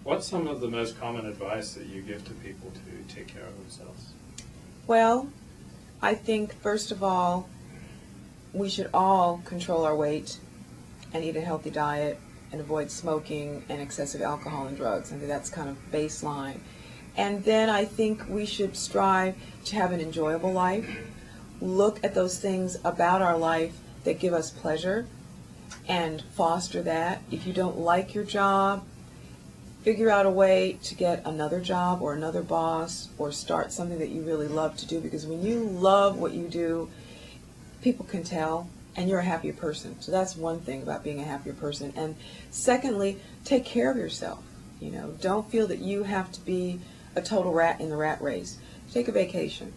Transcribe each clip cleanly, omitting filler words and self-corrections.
What's some of the most common advice that you give to people to take care of themselves? Well, I think, first of all, we should all control our weight and eat a healthy diet and avoid smoking and excessive alcohol and drugs. I think that's kind of baseline. And then I think we should strive to have an enjoyable life. Look at those things about our life that give us pleasure and foster that. If you don't like your job, figure out a way to get another job or another boss or start something that you really love to do, because when you love what you do, people can tell, and you're a happier person. So that's one thing about being a happier person. And secondly, take care of yourself. Don't feel that you have to be a total rat in the rat race. Take a vacation,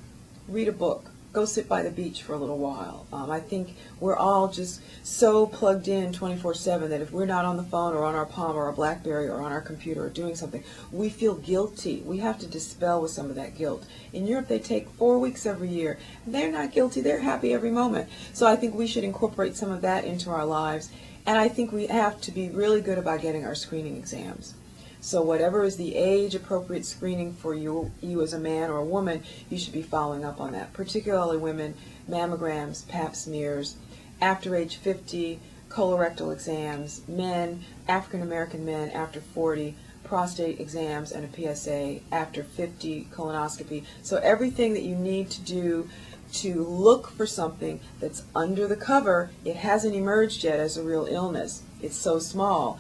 read a book, go sit by the beach for a little while. I think we're all just so plugged in 24/7 that if we're not on the phone or on our Palm or our BlackBerry or on our computer or doing something, we feel guilty. We have to dispel with some of that guilt. In Europe, they take 4 weeks every year. They're not guilty. They're happy every moment. So I think we should incorporate some of that into our lives. And I think we have to be really good about getting our screening exams. So whatever is the age-appropriate screening for you as a man or a woman, you should be following up on that. Particularly women, mammograms, pap smears, after age 50, colorectal exams, men, African-American men after 40, prostate exams and a PSA, after 50, colonoscopy. So everything that you need to do to look for something that's under the cover. It hasn't emerged yet as a real illness. It's so small.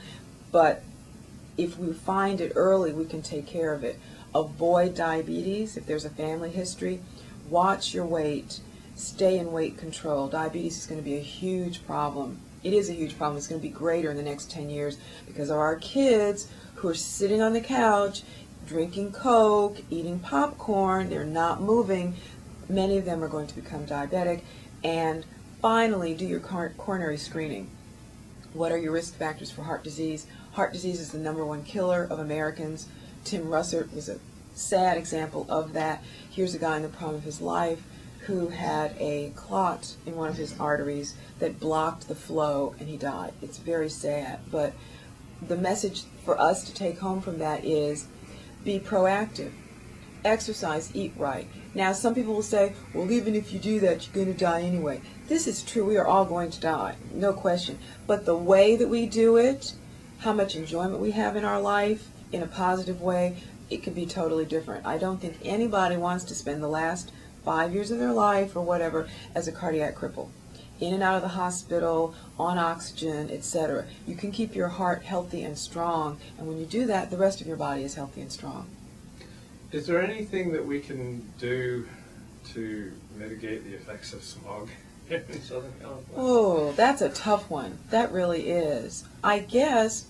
But if we find it early, we can take care of it. Avoid diabetes if there's a family history. Watch your weight. Stay in weight control. Diabetes is going to be a huge problem. It is a huge problem. It's going to be greater in the next 10 years because of our kids who are sitting on the couch, drinking Coke, eating popcorn. They're not moving. Many of them are going to become diabetic. And finally, do your coronary screening. What are your risk factors for heart disease? Heart disease is the #1 killer of Americans. Tim Russert was a sad example of that. Here's a guy in the prime of his life who had a clot in one of his arteries that blocked the flow, and he died. It's very sad. But the message for us to take home from that is be proactive. Exercise, eat right. Now, some people will say, well, even if you do that, you're going to die anyway. This is true. We are all going to die, no question. But the way that we do it, how much enjoyment we have in our life in a positive way, it can be totally different. I don't think anybody wants to spend the last 5 years of their life or whatever as a cardiac cripple, in and out of the hospital, on oxygen, etc. You can keep your heart healthy and strong, and when you do that, the rest of your body is healthy and strong. Is there anything that we can do to mitigate the effects of smog here in Southern California? Oh, that's a tough one. That really is. I guess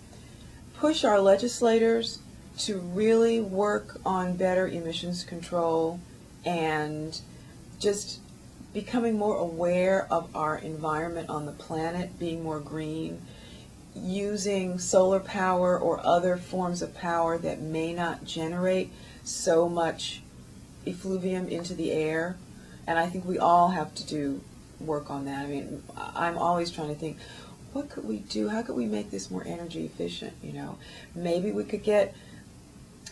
push our legislators to really work on better emissions control and just becoming more aware of our environment on the planet, being more green, using solar power or other forms of power that may not generate so much effluvium into the air. And I think we all have to do work on that. I mean, I'm always trying to think, what could we do? How could we make this more energy efficient? Maybe we could get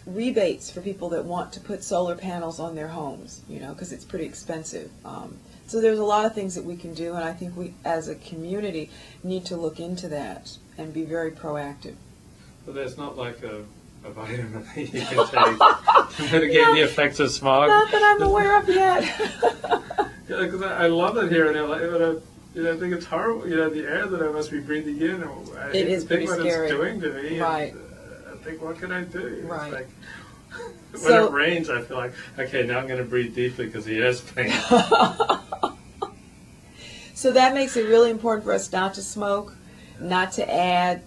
rebates for people that want to put solar panels on their homes, because it's pretty expensive. So there's a lot of things that we can do, and I think we, as a community, need to look into that and be very proactive. But there's not like a vitamin that you can take to mitigate the effects of smog? Not that I'm aware of yet. Because I love it here, and I think it's horrible. The air that I must be breathing in. It is pretty what scary. It's doing to me. Right. And, I think, what can I do? Right. It's like, when it rains, I feel like, okay, now I'm going to breathe deeply because the air's clean. So that makes it really important for us not to smoke, not to add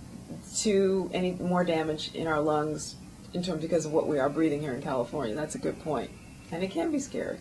to any more damage in our lungs because of what we are breathing here in California. That's a good point. And it can be scary.